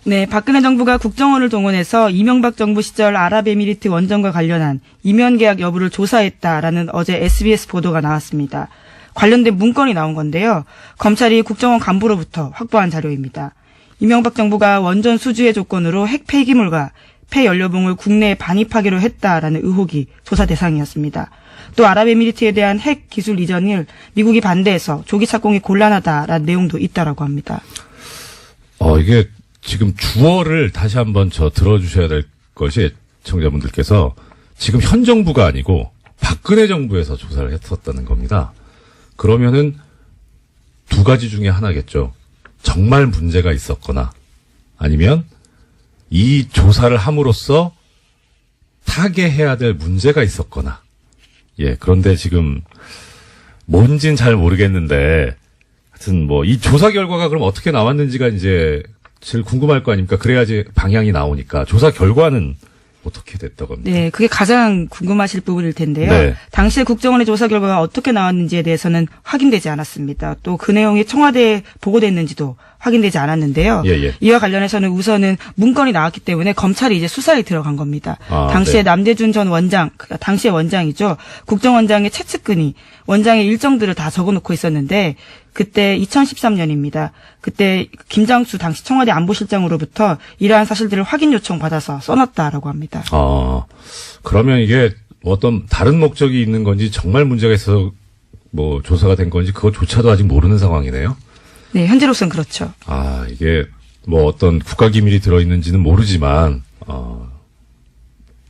네, 박근혜 정부가 국정원을 동원해서 이명박 정부 시절 아랍에미리트 원전과 관련한 이면 계약 여부를 조사했다라는 어제 SBS 보도가 나왔습니다. 관련된 문건이 나온 건데요. 검찰이 국정원 간부로부터 확보한 자료입니다. 이명박 정부가 원전 수주의 조건으로 핵 폐기물과 폐연료봉을 국내에 반입하기로 했다라는 의혹이 조사 대상이었습니다. 또 아랍에미리트에 대한 핵 기술 이전을 미국이 반대해서 조기 착공이 곤란하다라는 내용도 있다라고 합니다. 이게 지금 주어를 다시 한번 들어주셔야 될 것이 청자분들께서 지금 현 정부가 아니고 박근혜 정부에서 조사를 했었다는 겁니다. 그러면은 두 가지 중에 하나겠죠. 정말 문제가 있었거나 아니면 이 조사를 함으로써 타개해야 될 문제가 있었거나. 예, 그런데 지금 뭔진 잘 모르겠는데 하여튼 이 조사 결과가 그럼 어떻게 나왔는지가 이제 제일 궁금할 거 아닙니까? 그래야지 방향이 나오니까. 조사 결과는 어떻게 됐다고 합니까? 네, 그게 가장 궁금하실 부분일 텐데요. 네. 당시에 국정원의 조사 결과가 어떻게 나왔는지에 대해서는 확인되지 않았습니다. 또 그 내용이 청와대에 보고됐는지도 확인되지 않았는데요. 예. 이와 관련해서는 우선은 문건이 나왔기 때문에 검찰이 이제 수사에 들어간 겁니다. 당시에 네. 남재준 전 원장, 당시의 원장이죠. 국정원장의 최측근이 원장의 일정들을 다 적어놓고 있었는데 그때 2013년입니다. 그때 김장수 당시 청와대 안보실장으로부터 이러한 사실들을 확인 요청 받아서 써놨다라고 합니다. 그러면 이게 어떤 다른 목적이 있는 건지 정말 문제가 있어서 조사가 된 건지 그것조차도 아직 모르는 상황이네요. 네, 현재로서는 그렇죠. 이게 어떤 국가기밀이 들어있는지는 모르지만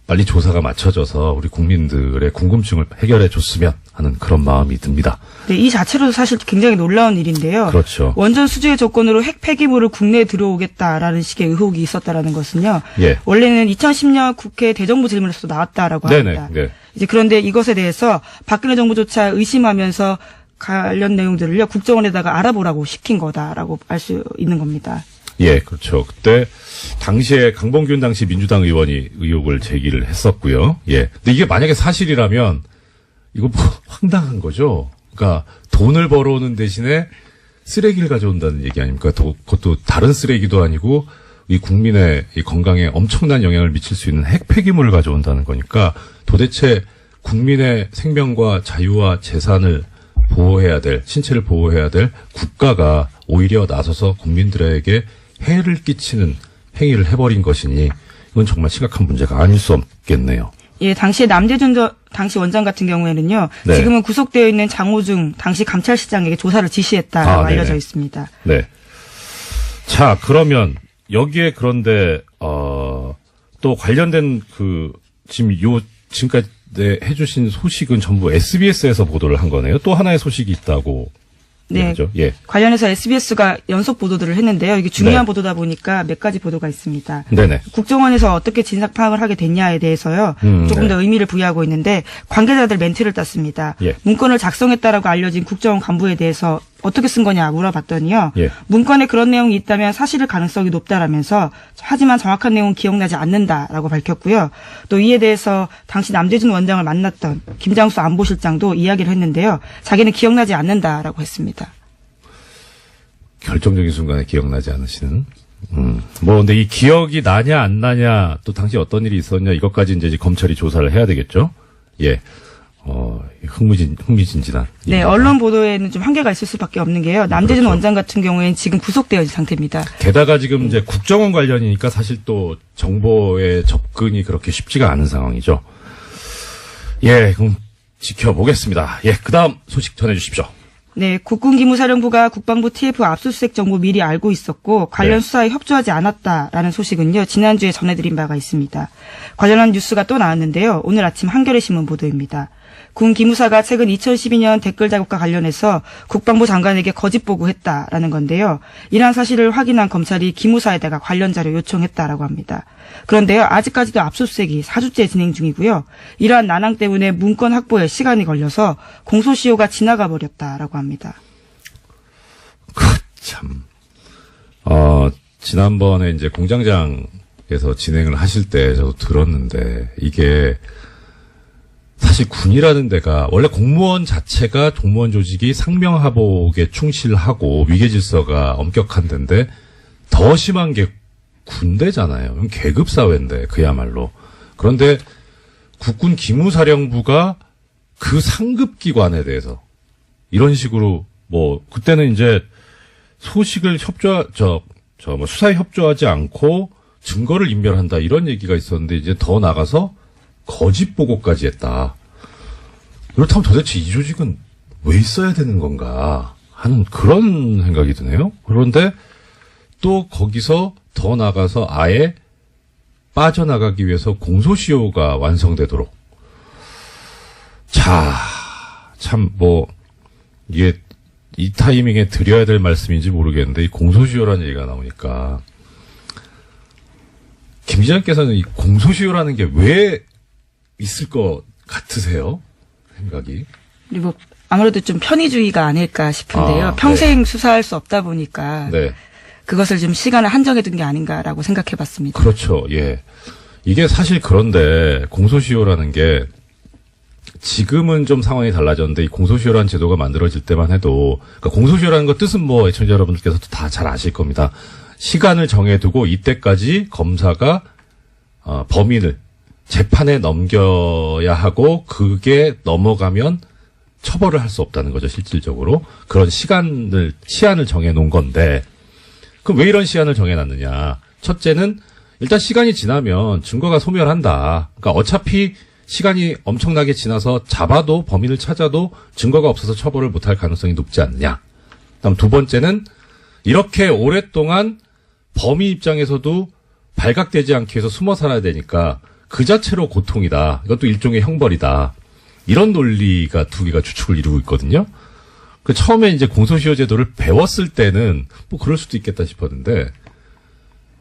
빨리 조사가 맞춰져서 우리 국민들의 궁금증을 해결해 줬으면 하는 그런 마음이 듭니다. 네, 이 자체로도 사실 굉장히 놀라운 일인데요. 그렇죠. 원전 수주의 조건으로 핵 폐기물을 국내에 들어오겠다라는 식의 의혹이 있었다라는 것은요. 예. 원래는 2010년 국회 대정부 질문에서도 나왔다라고 합니다. 네. 이제 그런데 이것에 대해서 박근혜 정부조차 의심하면서 관련 내용들을요 국정원에다가 알아보라고 시킨 거다라고 알 수 있는 겁니다. 예, 그렇죠. 그때 당시에 강봉균 당시 민주당 의원이 의혹을 제기를 했었고요. 예. 근데 이게 만약에 사실이라면 이거 황당한 거죠. 그러니까 돈을 벌어오는 대신에 쓰레기를 가져온다는 얘기 아닙니까? 그것도 다른 쓰레기도 아니고 이 국민의 이 건강에 엄청난 영향을 미칠 수 있는 핵 폐기물을 가져온다는 거니까 도대체 국민의 생명과 자유와 재산을 보호해야 될, 신체를 보호해야 될 국가가 오히려 나서서 국민들에게 해를 끼치는 행위를 해버린 것이니 이건 정말 심각한 문제가 아닐 수 없겠네요. 예, 당시에 남재준 당시 원장 같은 경우에는요. 네. 지금은 구속되어 있는 장호중 당시 감찰실장에게 조사를 지시했다고 알려져 있습니다. 네. 자, 그러면 여기에 그런데 또 관련된 지금까지 해주신 소식은 전부 SBS에서 보도를 한 거네요. 또 하나의 소식이 있다고. 네. 예. 관련해서 SBS가 연속 보도들을 했는데요. 이게 중요한 보도다 보니까 몇 가지 보도가 있습니다. 네네. 국정원에서 어떻게 진상 파악을 하게 됐냐에 대해서요. 조금 더 의미를 부여하고 있는데 관계자들 멘트를 땄습니다. 예. 문건을 작성했다라고 알려진 국정원 간부에 대해서 어떻게 쓴 거냐 물어봤더니요. 예. 문건에 그런 내용이 있다면 사실일 가능성이 높다라면서 하지만 정확한 내용은 기억나지 않는다라고 밝혔고요. 또 이에 대해서 당시 남재준 원장을 만났던 김장수 안보실장도 이야기를 했는데요. 자기는 기억나지 않는다라고 했습니다. 결정적인 순간에 기억나지 않으시는. 근데 이 기억이 나냐 안 나냐 또 당시 어떤 일이 있었냐 이것까지 이제 검찰이 조사를 해야 되겠죠. 예. 흥미진진한. 네, 언론 보도에는 좀 한계가 있을 수밖에 없는 게요. 남재준 그렇죠. 원장 같은 경우에는 지금 구속되어 있는 상태입니다. 게다가 지금 이제 국정원 관련이니까 사실 또 정보의 접근이 그렇게 쉽지가 않은 상황이죠. 예, 그럼 지켜보겠습니다. 예, 그다음 소식 전해주십시오. 네, 국군기무사령부가 국방부 TF 압수수색 정보 미리 알고 있었고 관련 수사에 협조하지 않았다라는 소식은요. 지난주에 전해드린 바가 있습니다. 관련한 뉴스가 또 나왔는데요. 오늘 아침 한겨레 신문 보도입니다. 군 기무사가 최근 2012년 댓글 작업과 관련해서 국방부 장관에게 거짓 보고했다라는 건데요. 이러한 사실을 확인한 검찰이 기무사에다가 관련 자료 요청했다라고 합니다. 그런데요. 아직까지도 압수수색이 4주째 진행 중이고요. 이러한 난항 때문에 문건 확보에 시간이 걸려서 공소시효가 지나가 버렸다라고 합니다. 참. 지난번에 이제 공장장에서 진행을 하실 때 저도 들었는데 이게 사실 군이라는 데가 원래 공무원 자체가 공무원 조직이 상명하복에 충실하고 위계질서가 엄격한 데인데 더 심한 게 군대잖아요. 계급 사회인데 그야말로. 그런데 국군 기무사령부가 그 상급 기관에 대해서 이런 식으로 뭐 그때는 이제 소식을 수사에 협조하지 않고 증거를 인멸한다 이런 얘기가 있었는데 이제 더 나가서 거짓 보고까지 했다. 그렇다면 도대체 이 조직은 왜 있어야 되는 건가 하는 그런 생각이 드네요. 그런데 또 거기서 더 나가서 아예 빠져나가기 위해서 공소시효가 완성되도록. 자, 참 이게 이 타이밍에 드려야 될 말씀인지 모르겠는데 이 공소시효라는 얘기가 나오니까 김 기자님께서는 이 공소시효라는 게 왜 있을 것 같으세요? 생각이. 그리고 아무래도 좀 편의주의가 아닐까 싶은데요. 평생 네. 수사할 수 없다 보니까 네. 그것을 좀 시간을 한정해 둔 게 아닌가라고 생각해 봤습니다. 그렇죠. 예. 이게 사실 그런데 공소시효라는 게 지금은 좀 상황이 달라졌는데 이 공소시효라는 제도가 만들어질 때만 해도 그러니까 공소시효라는 거 뜻은 애청자 여러분들께서도 다 잘 아실 겁니다. 시간을 정해두고 이때까지 검사가 범인을 재판에 넘겨야 하고 그게 넘어가면 처벌을 할 수 없다는 거죠. 실질적으로 그런 시한을 정해놓은 건데 그럼 왜 이런 시한을 정해놨느냐? 첫째는 일단 시간이 지나면 증거가 소멸한다. 그러니까 어차피 시간이 엄청나게 지나서 잡아도 범인을 찾아도 증거가 없어서 처벌을 못할 가능성이 높지 않느냐. 그다음 두 번째는 이렇게 오랫동안 범인 입장에서도 발각되지 않기 위해서 숨어 살아야 되니까 그 자체로 고통이다. 이것도 일종의 형벌이다. 이런 논리가 두 개가 주축을 이루고 있거든요. 처음에 이제 공소시효 제도를 배웠을 때는 그럴 수도 있겠다 싶었는데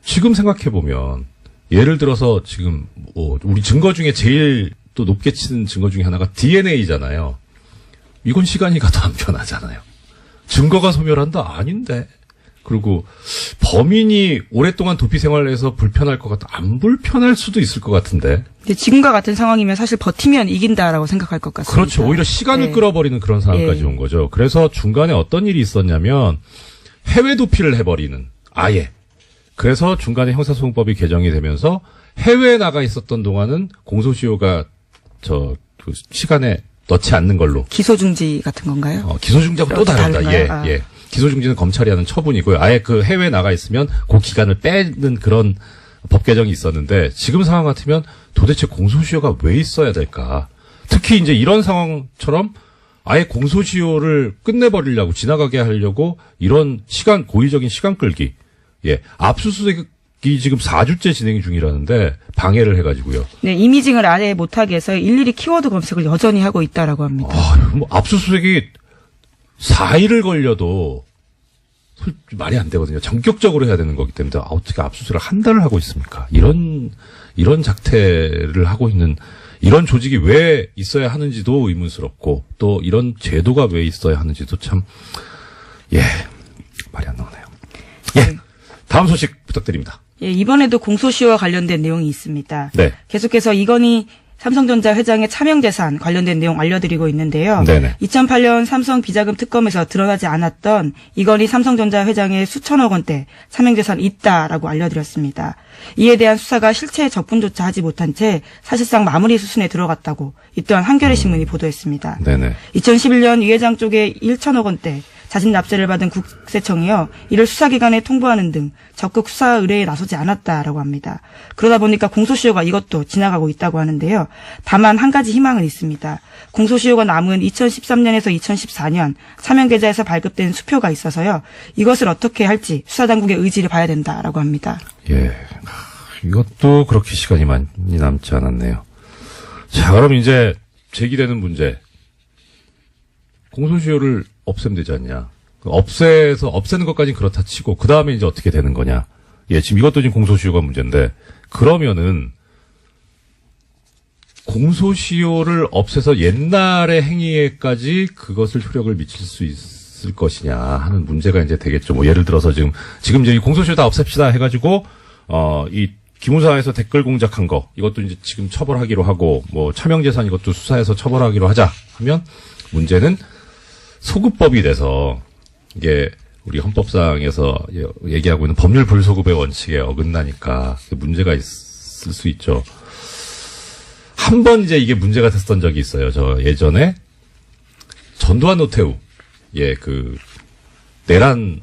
지금 생각해보면 예를 들어서 지금 우리 증거 중에 제일 또 높게 치는 증거 중에 하나가 DNA잖아요. 이건 시간이 가도 안 변하잖아요. 증거가 소멸한다? 아닌데. 그리고 범인이 오랫동안 도피 생활을 해서 불편할 것 같다. 안 불편할 수도 있을 것 같은데. 근데 지금과 같은 상황이면 사실 버티면 이긴다라고 생각할 것 같습니다. 그렇죠. 오히려 시간을 네. 끌어버리는 그런 상황까지 예. 온 거죠. 그래서 중간에 어떤 일이 있었냐면 해외 도피를 해버리는 아예. 그래서 중간에 형사소송법이 개정이 되면서 해외에 나가 있었던 동안은 공소시효가 그 시간에 넣지 않는 걸로. 기소중지 같은 건가요? 기소중지하고 또 다르다. 다른가요? 예. 기소중지는 검찰이 하는 처분이고요. 아예 그 해외에 나가 있으면 그 기간을 빼는 그런 법 개정이 있었는데 지금 상황 같으면 도대체 공소시효가 왜 있어야 될까? 특히 이제 이런 상황처럼 아예 공소시효를 끝내버리려고 지나가게 하려고 이런 고의적인 시간 끌기. 예. 압수수색이 지금 4주째 진행 중이라는데 방해를 해가지고요. 네, 이미징을 아예 못하게 해서 일일이 키워드 검색을 여전히 하고 있다라고 합니다. 압수수색이 4일을 걸려도 말이 안 되거든요. 전격적으로 해야 되는 거기 때문에 어떻게 압수수색을 한 달을 하고 있습니까? 이런 작태를 하고 있는 이런 조직이 왜 있어야 하는지도 의문스럽고 또 이런 제도가 왜 있어야 하는지도 참 말이 안 나오네요. 예. 다음 소식 부탁드립니다. 예, 이번에도 공소시효와 관련된 내용이 있습니다. 네. 계속해서 이건희 삼성전자 회장의 차명재산 관련된 내용 알려드리고 있는데요. 네네. 2008년 삼성 비자금 특검에서 드러나지 않았던 이건희 삼성전자 회장의 수천억 원대 차명재산 있다라고 알려드렸습니다. 이에 대한 수사가 실체 접근조차 하지 못한 채 사실상 마무리 수순에 들어갔다고 이 또한 한겨레 신문이 보도했습니다. 네네. 2011년 이 회장 쪽에 1천억 원대 자진 납세를 받은 국세청이요. 이를 수사기관에 통보하는 등 적극 수사 의뢰에 나서지 않았다라고 합니다. 그러다 보니까 공소시효가 이것도 지나가고 있다고 하는데요. 다만 한 가지 희망은 있습니다. 공소시효가 남은 2013년에서 2014년 사면계좌에서 발급된 수표가 있어서요. 이것을 어떻게 할지 수사당국의 의지를 봐야 된다라고 합니다. 예. 이것도 그렇게 시간이 많이 남지 않았네요. 자, 그럼 이제 제기되는 문제. 공소시효를 없애면 되지 않냐. 없애는 것까지는 그렇다 치고, 그 다음에 이제 어떻게 되는 거냐. 예, 지금 이것도 지금 공소시효가 문제인데, 그러면은, 공소시효를 없애서 옛날의 행위에까지 그것을 효력을 미칠 수 있을 것이냐 하는 문제가 이제 되겠죠. 예를 들어서 지금 이제 이 공소시효 다 없앱시다 해가지고, 이 기무사에서 댓글 공작한 거, 이것도 이제 지금 처벌하기로 하고, 차명재산 이것도 수사해서 처벌하기로 하자 하면, 문제는 소급법이 돼서, 이게 우리 헌법상에서 얘기하고 있는 법률 불소급의 원칙에 어긋나니까 문제가 있을 수 있죠. 한 번 이제 이게 문제가 됐었던 적이 있어요. 저 예전에 전두환 노태우 내란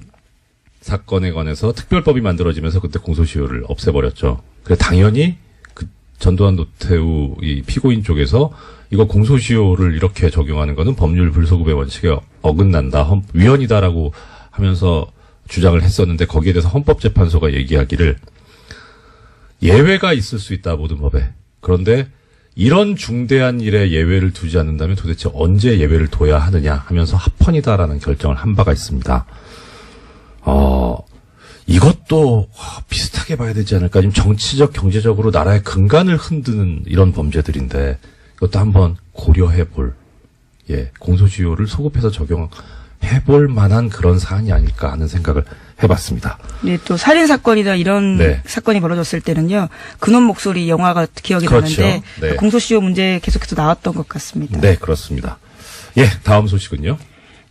사건에 관해서 특별법이 만들어지면서 그때 공소시효를 없애버렸죠. 그래서 당연히 그 전두환 노태우 이 피고인 쪽에서 이거 공소시효를 이렇게 적용하는 거는 법률 불소급의 원칙에 어긋난다, 위헌이다라고 하면서 주장을 했었는데 거기에 대해서 헌법재판소가 얘기하기를 예외가 있을 수 있다, 모든 법에. 그런데 이런 중대한 일에 예외를 두지 않는다면 도대체 언제 예외를 둬야 하느냐 하면서 합헌이다라는 결정을 한 바가 있습니다. 이것도 비슷하게 봐야 되지 않을까. 지금 정치적, 경제적으로 나라의 근간을 흔드는 이런 범죄들인데 이것도 한번 고려해 볼, 공소시효를 소급해서 적용해 볼 만한 그런 사안이 아닐까 하는 생각을 해봤습니다. 네, 또 살인 사건이나 이런 네. 사건이 벌어졌을 때는요, 그놈 목소리 영화가 기억이 그렇죠. 나는데 네. 공소시효 문제 계속해서 나왔던 것 같습니다. 네, 그렇습니다. 다음 소식은요?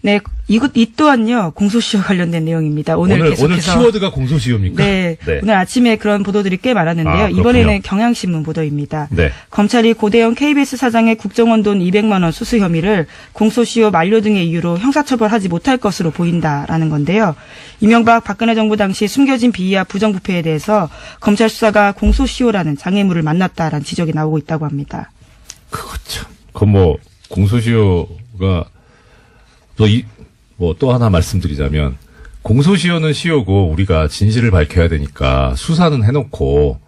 네, 이 또한요, 공소시효 관련된 내용입니다. 오늘 계속해서. 키워드가 공소시효입니까? 네, 오늘 아침에 그런 보도들이 꽤 많았는데요. 그렇군요. 이번에는 경향신문 보도입니다. 네. 검찰이 고대영 KBS 사장의 국정원 돈 200만 원 수수 혐의를 공소시효 만료 등의 이유로 형사처벌하지 못할 것으로 보인다라는 건데요. 이명박 박근혜 정부 당시 숨겨진 비위와 부정부패에 대해서 검찰 수사가 공소시효라는 장애물을 만났다라는 지적이 나오고 있다고 합니다. 그거 참. 공소시효가 또 하나 말씀드리자면, 공소시효는 시효고, 우리가 진실을 밝혀야 되니까, 수사는 해놓고,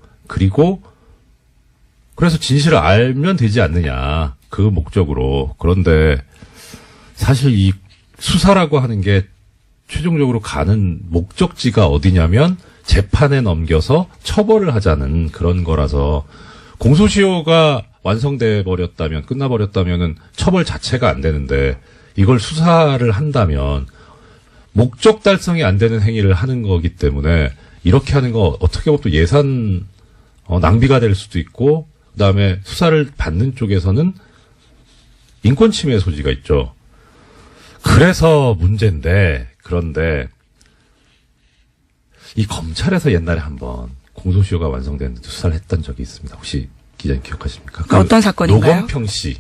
그래서 진실을 알면 되지 않느냐. 그 목적으로. 그런데, 사실 이 수사라고 하는 게, 최종적으로 가는 목적지가 어디냐면, 재판에 넘겨서 처벌을 하자는 그런 거라서, 공소시효가 완성돼 버렸다면, 끝나버렸다면은, 처벌 자체가 안 되는데, 이걸 수사를 한다면 목적 달성이 안 되는 행위를 하는 거기 때문에 이렇게 하는 거 어떻게 보면 또 예산 낭비가 될 수도 있고, 그다음에 수사를 받는 쪽에서는 인권 침해 소지가 있죠. 그래서 문제인데, 그런데 이 검찰에서 옛날에 한번 공소시효가 완성됐는데 수사를 했던 적이 있습니다. 혹시 기자님 기억하십니까? 어떤 사건인가요? 노건평 씨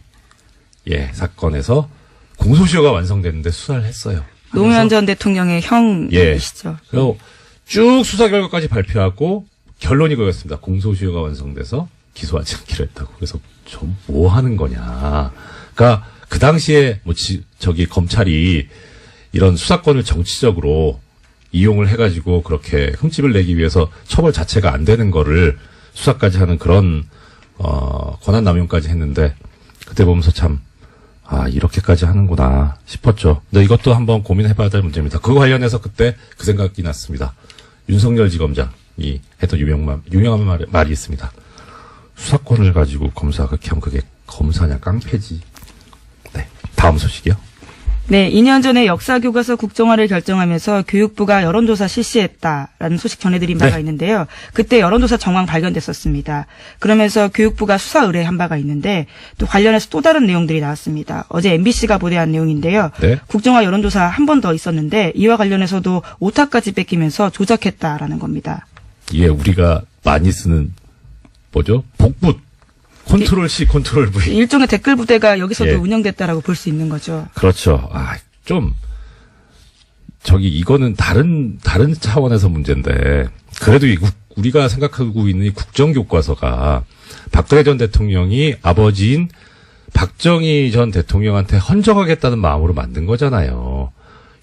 사건에서 공소시효가 완성됐는데 수사를 했어요. 노무현 전 대통령의 형이시죠. 그리고 쭉 수사 결과까지 발표하고 결론이 그거였습니다. 공소시효가 완성돼서 기소하지 않기로 했다고. 그래서 좀 뭐 하는 거냐. 그러니까 그 당시에 검찰이 이런 수사권을 정치적으로 이용을 해가지고 그렇게 흠집을 내기 위해서 처벌 자체가 안 되는 거를 수사까지 하는 그런 권한 남용까지 했는데, 그때 보면서 참 이렇게까지 하는구나 싶었죠. 근데 이것도 한번 고민해봐야 될 문제입니다. 그거 관련해서 그때 그 생각이 났습니다. 윤석열 지검장이 했던 유명한 말이 있습니다. 수사권을 가지고 검사가 그렇게 하면 그게 검사냐 깡패지. 네, 다음 소식이요. 네, 2년 전에 역사교과서 국정화를 결정하면서 교육부가 여론조사 실시했다라는 소식 전해드린 바가 있는데요. 그때 여론조사 정황 발견됐었습니다. 그러면서 교육부가 수사 의뢰한 바가 있는데 또 관련해서 또 다른 내용들이 나왔습니다. 어제 MBC가 보도한 내용인데요. 네. 국정화 여론조사 한 번 더 있었는데 이와 관련해서도 오타까지 뺏기면서 조작했다라는 겁니다. 이게 우리가 많이 쓰는 복붙. 컨트롤 C, 컨트롤 V. 일종의 댓글 부대가 여기서도 운영됐다라고 볼 수 있는 거죠. 그렇죠. 이거는 다른 차원에서 문제인데, 그래도 우리가 생각하고 있는 이 국정교과서가 박근혜 전 대통령이 아버지인 박정희 전 대통령한테 헌정하겠다는 마음으로 만든 거잖아요.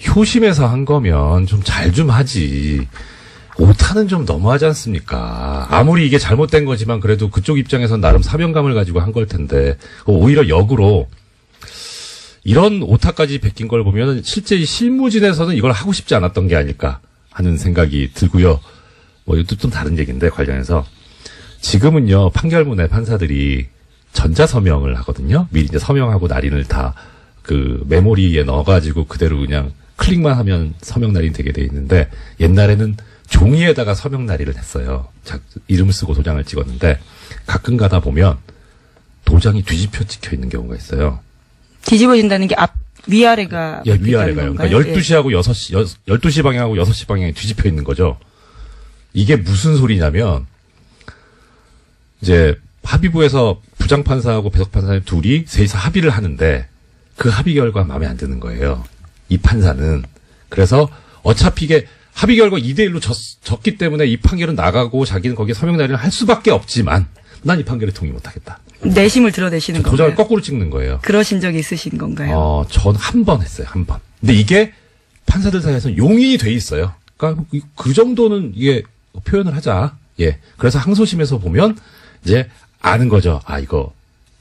효심에서 한 거면 좀 잘 좀 하지. 오타는 좀 너무하지 않습니까? 아무리 이게 잘못된 거지만 그래도 그쪽 입장에선 나름 사명감을 가지고 한 걸 텐데, 오히려 역으로 이런 오타까지 베낀 걸 보면 실제 이 실무진에서는 이걸 하고 싶지 않았던 게 아닐까 하는 생각이 들고요. 이것도 좀 다른 얘기인데, 관련해서 지금은요, 판결문에 판사들이 전자서명을 하거든요. 미리 이제 서명하고 날인을 다 그 메모리에 넣어가지고 그대로 그냥 클릭만 하면 서명 날인 되게 돼 있는데, 옛날에는 종이에다가 서명 날인을 했어요. 이름을 쓰고 도장을 찍었는데, 가끔 가다 보면 도장이 뒤집혀 찍혀 있는 경우가 있어요. 뒤집어진다는 게 위아래가 예, 위아래가요. 그러니까 12시하고 6시, 12시 방향하고 6시 방향이 뒤집혀 있는 거죠. 이게 무슨 소리냐면, 이제, 합의부에서 부장판사하고 배석판사님 둘이 셋이서 합의를 하는데, 그 합의 결과 마음에 안 드는 거예요. 이 판사는. 그래서 어차피 이게 합의 결과 2대1로 졌기 때문에 이 판결은 나가고 자기는 거기에 서명 날인을 할 수밖에 없지만, 난 이 판결에 동의 못 하겠다. 내심을 드러내시는 건가요? 도장을 거꾸로 찍는 거예요. 그러신 적이 있으신 건가요? 전 한 번 했어요, 한 번. 근데 이게 판사들 사이에서 용인이 돼 있어요. 그러니까 그 정도는 이게 표현을 하자. 예. 그래서 항소심에서 보면 이제 아는 거죠. 아, 이거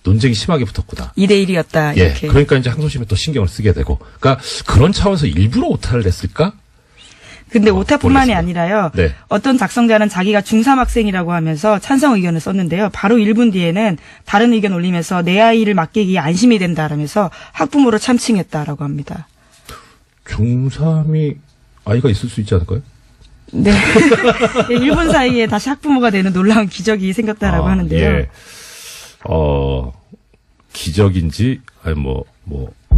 논쟁이 심하게 붙었구나. 2대1이었다. 예. 이렇게. 그러니까 이제 항소심에 또 신경을 쓰게 되고. 그러니까 그런 차원에서 일부러 오타를 냈을까? 근데 오타뿐만이 모르겠습니다. 아니라요. 네. 어떤 작성자는 자기가 중3 학생이라고 하면서 찬성 의견을 썼는데요. 바로 1분 뒤에는 다른 의견 올리면서 내 아이를 맡기기에 안심이 된다라면서 학부모를 참칭했다라고 합니다. 중3이 아이가 있을 수 있지 않을까요? 네. 1분 사이에 다시 학부모가 되는 놀라운 기적이 생겼다라고 하는데요. 예. 기적인지, 아니,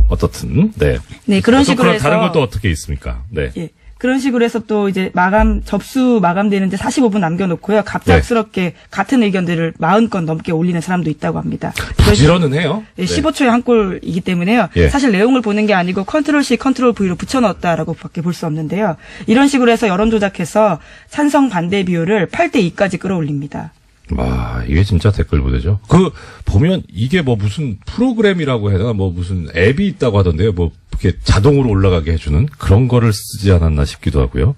어떻든, 네. 네, 그런 식으로 해서. 다른 것도 어떻게 있습니까? 네. 예. 그런 식으로 해서 또 이제 접수 마감되는데 45분 남겨놓고요. 갑작스럽게 같은 의견들을 40건 넘게 올리는 사람도 있다고 합니다. 부지런은 해요. 예, 15초에 한 골이기 때문에요. 예. 사실 내용을 보는 게 아니고 컨트롤-C, 컨트롤-V로 붙여넣었다라고 밖에 볼 수 없는데요. 이런 식으로 해서 여론 조작해서 찬성 반대 비율을 8대2까지 끌어올립니다. 와, 이게 진짜 댓글 부대죠. 보면 이게 무슨 프로그램이라고 해야 되나, 무슨 앱이 있다고 하던데요. 이렇게 자동으로 올라가게 해주는 그런 거를 쓰지 않았나 싶기도 하고요.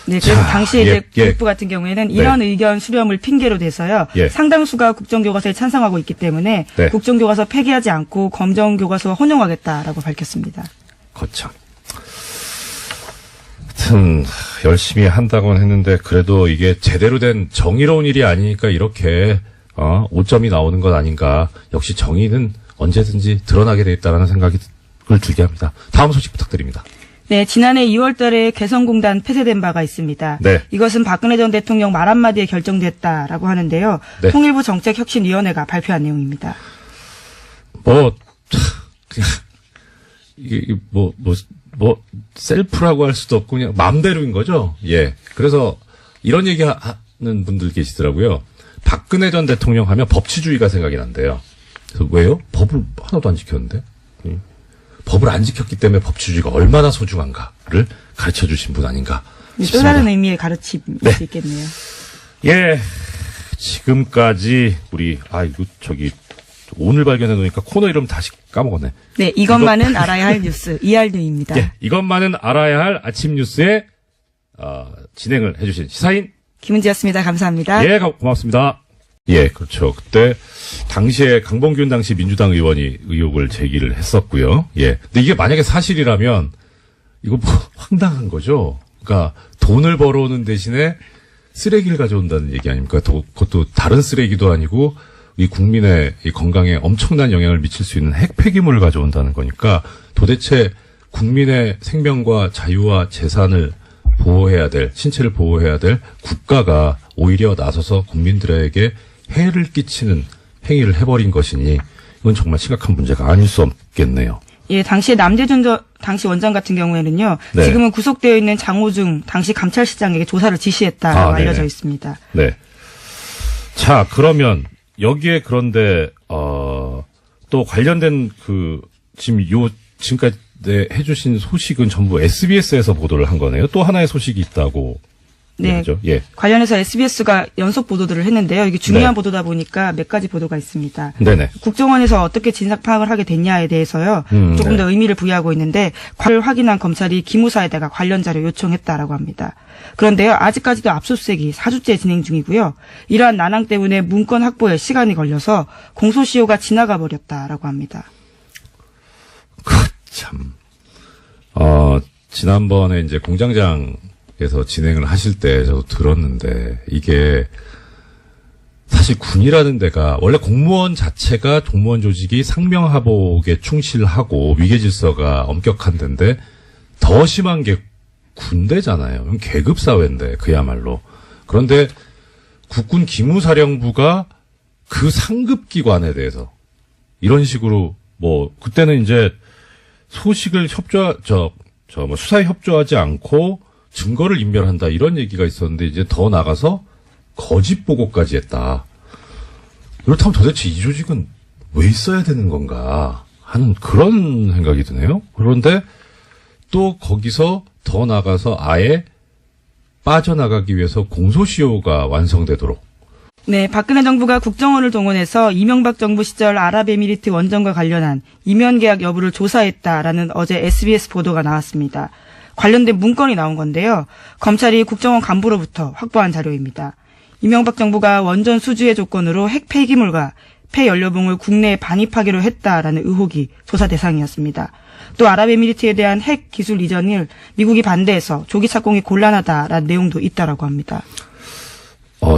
네, 그래서 당시에 이제 예. 교육부 같은 경우에는 이런 의견 수렴을 핑계로 대서요. 예. 상당수가 국정교과서에 찬성하고 있기 때문에 네. 국정교과서 폐기하지 않고 검정교과서와 혼용하겠다라고 밝혔습니다. 거참. 하여튼 열심히 한다고는 했는데 그래도 이게 제대로 된 정의로운 일이 아니니까 이렇게 오점이 나오는 것 아닌가. 역시 정의는 언제든지 드러나게 돼 있다라는 생각을 들게 합니다. 다음 소식 부탁드립니다. 네, 지난해 2월 달에 개성공단 폐쇄된 바가 있습니다. 네. 이것은 박근혜 전 대통령 말 한마디에 결정됐다라고 하는데요. 네. 통일부 정책혁신위원회가 발표한 내용입니다. 이게 셀프라고 할 수도 없고 그냥 마음대로인 거죠. 예. 그래서 이런 얘기 하는 분들 계시더라고요. 박근혜 전 대통령 하면 법치주의가 생각이 난대요. 그래서 왜요? 법을 하나도 안 지켰는데? 법을 안 지켰기 때문에 법치주의가 얼마나 소중한가를 가르쳐 주신 분 아닌가 싶습니다. 또 다른 의미의 가르침일 네. 수 있겠네요. 예. 지금까지 오늘 발견해 놓으니까 코너 이름 다시 까먹었네. 네, 이것만은 알아야 할 뉴스 이알뉴입니다. 예. 이것만은 알아야 할 아침 뉴스에 진행을 해주신 시사인 김은지였습니다. 감사합니다. 예, 고맙습니다. 예, 그렇죠. 그때 당시에 강봉균 당시 민주당 의원이 의혹을 제기를 했었고요. 예. 근데 이게 만약에 사실이라면 이거 황당한 거죠. 그러니까 돈을 벌어오는 대신에 쓰레기를 가져온다는 얘기 아닙니까? 그것도 다른 쓰레기도 아니고 이 국민의 이 건강에 엄청난 영향을 미칠 수 있는 핵 폐기물을 가져온다는 거니까 도대체 국민의 생명과 자유와 재산을 보호해야 될, 신체를 보호해야 될 국가가 오히려 나서서 국민들에게 해를 끼치는 행위를 해버린 것이니 이건 정말 심각한 문제가 아닐 수 없겠네요. 예, 당시에 남재준 당시 원장 같은 경우에는요. 네. 지금은 구속되어 있는 장호중 당시 감찰실장에게 조사를 지시했다고 알려져 네네. 있습니다. 네. 자, 그러면 여기에 그런데 또 관련된 지금까지 해주신 소식은 전부 SBS에서 보도를 한 거네요. 또 하나의 소식이 있다고. 네. 얘기죠? 예. 관련해서 SBS가 연속 보도들을 했는데요. 이게 중요한 네. 보도다 보니까 몇 가지 보도가 있습니다. 네네. 국정원에서 어떻게 진상 파악을 하게 됐냐에 대해서요. 조금 네. 더 의미를 부여하고 있는데 과를 확인한 검찰이 기무사에다가 관련 자료 요청했다라고 합니다. 그런데요. 아직까지도 압수수색이 4주째 진행 중이고요. 이러한 난항 때문에 문건 확보에 시간이 걸려서 공소시효가 지나가 버렸다라고 합니다. 참. 지난번에 이제 공장장에서 진행을 하실 때 저도 들었는데 이게 사실 군이라는 데가 원래 공무원 자체가 공무원 조직이 상명하복에 충실하고 위계질서가 엄격한 데인데 더 심한 게 군대잖아요. 계급 사회인데 그야말로. 그런데 국군 기무사령부가 그 상급 기관에 대해서 이런 식으로 그때는 이제 소식을 수사에 협조하지 않고 증거를 인멸한다 이런 얘기가 있었는데 이제 더 나가서 거짓 보고까지 했다. 그렇다면 도대체 이 조직은 왜 있어야 되는 건가 하는 그런 생각이 드네요. 그런데 또 거기서 더 나가서 아예 빠져나가기 위해서 공소시효가 완성되도록. 네, 박근혜 정부가 국정원을 동원해서 이명박 정부 시절 아랍에미리트 원전과 관련한 이면 계약 여부를 조사했다라는 어제 SBS 보도가 나왔습니다. 관련된 문건이 나온 건데요. 검찰이 국정원 간부로부터 확보한 자료입니다. 이명박 정부가 원전 수주의 조건으로 핵 폐기물과 폐연료봉을 국내에 반입하기로 했다라는 의혹이 조사 대상이었습니다. 또 아랍에미리트에 대한 핵 기술 이전을 미국이 반대해서 조기 착공이 곤란하다라는 내용도 있다라고 합니다.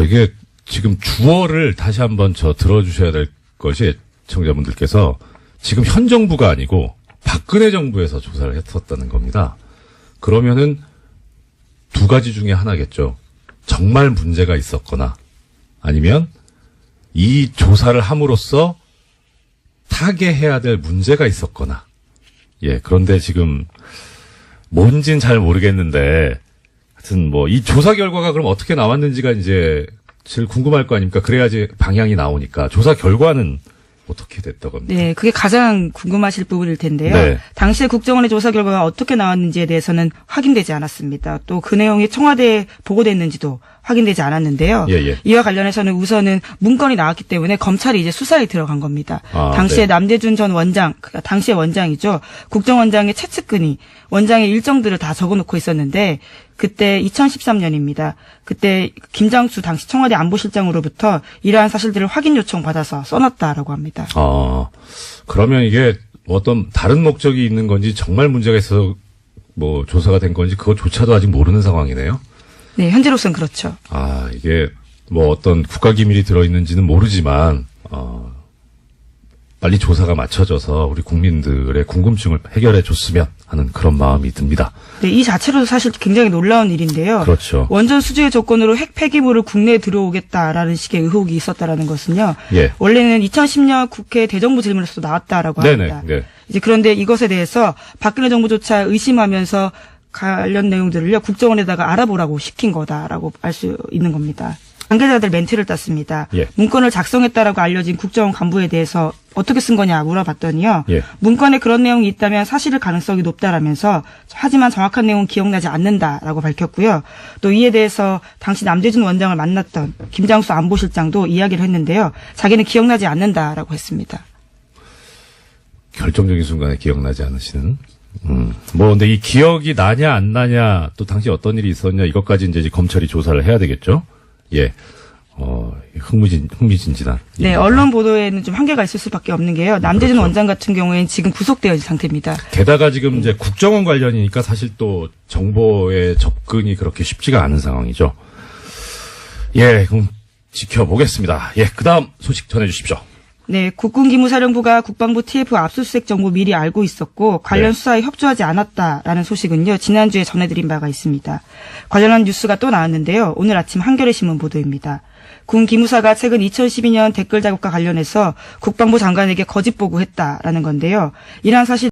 이게 지금 주어를 다시 한번 들어주셔야 될 것이 청자분들께서 지금 현 정부가 아니고 박근혜 정부에서 조사를 했었다는 겁니다. 그러면은 두 가지 중에 하나겠죠. 정말 문제가 있었거나 아니면 이 조사를 함으로써 타개해야 될 문제가 있었거나. 예, 그런데 지금 뭔진 잘 모르겠는데 하여튼 이 조사 결과가 그럼 어떻게 나왔는지가 이제 제일 궁금할 거 아닙니까? 그래야지 방향이 나오니까. 조사 결과는 어떻게 됐다고 합니까? 네, 그게 가장 궁금하실 부분일 텐데요. 네. 당시에 국정원의 조사 결과가 어떻게 나왔는지에 대해서는 확인되지 않았습니다. 또 그 내용이 청와대에 보고됐는지도 확인되지 않았는데요. 예. 이와 관련해서는 우선은 문건이 나왔기 때문에 검찰이 이제 수사에 들어간 겁니다. 당시에 네. 남재준 전 원장, 그러니까 당시의 원장이죠. 국정원장의 최측근이 원장의 일정들을 다 적어놓고 있었는데 그때 2013년입니다. 그때 김장수 당시 청와대 안보실장으로부터 이러한 사실들을 확인 요청 받아서 써놨다라고 합니다. 그러면 이게 어떤 다른 목적이 있는 건지 정말 문제가 있어서 조사가 된 건지 그것조차도 아직 모르는 상황이네요. 네, 현재로서는 그렇죠. 이게 어떤 국가기밀이 들어있는지는 모르지만 빨리 조사가 맞춰져서 우리 국민들의 궁금증을 해결해 줬으면 하는 그런 마음이 듭니다. 네, 이 자체로도 사실 굉장히 놀라운 일인데요. 그렇죠. 원전 수주의 조건으로 핵 폐기물을 국내에 들어오겠다라는 식의 의혹이 있었다라는 것은요. 예. 원래는 2010년 국회 대정부 질문에서도 나왔다라고 합니다. 네. 이제 그런데 이것에 대해서 박근혜 정부조차 의심하면서 관련 내용들을요 국정원에다가 알아보라고 시킨 거다라고 알 수 있는 겁니다. 관계자들 멘트를 땄습니다. 예. 문건을 작성했다라고 알려진 국정원 간부에 대해서 어떻게 쓴 거냐 물어봤더니요. 예. 문건에 그런 내용이 있다면 사실일 가능성이 높다라면서 하지만 정확한 내용은 기억나지 않는다라고 밝혔고요. 또 이에 대해서 당시 남재준 원장을 만났던 김장수 안보실장도 이야기를 했는데요. 자기는 기억나지 않는다라고 했습니다. 결정적인 순간에 기억나지 않으시는. 근데 이 기억이 나냐 안 나냐 또 당시 어떤 일이 있었냐 이것까지 이제 검찰이 조사를 해야 되겠죠. 예. 흥미진진한. 네, 일입니다. 언론 보도에는 좀 한계가 있을 수밖에 없는 게요. 남재준 그렇죠. 원장 같은 경우에는 지금 구속되어 있는 상태입니다. 게다가 지금 이제 국정원 관련이니까 사실 또 정보의 접근이 그렇게 쉽지가 않은 상황이죠. 예, 그럼 지켜보겠습니다. 예, 그 다음 소식 전해주십시오. 네, 국군기무사령부가 국방부 TF 압수수색 정보 미리 알고 있었고 관련 네. 수사에 협조하지 않았다라는 소식은요. 지난주에 전해드린 바가 있습니다. 관련한 뉴스가 또 나왔는데요. 오늘 아침 한겨레 신문 보도입니다. 군 기무사가 최근 2012년 댓글 작업과 관련해서 국방부 장관에게 거짓 보고했다라는 건데요. 이러한 사실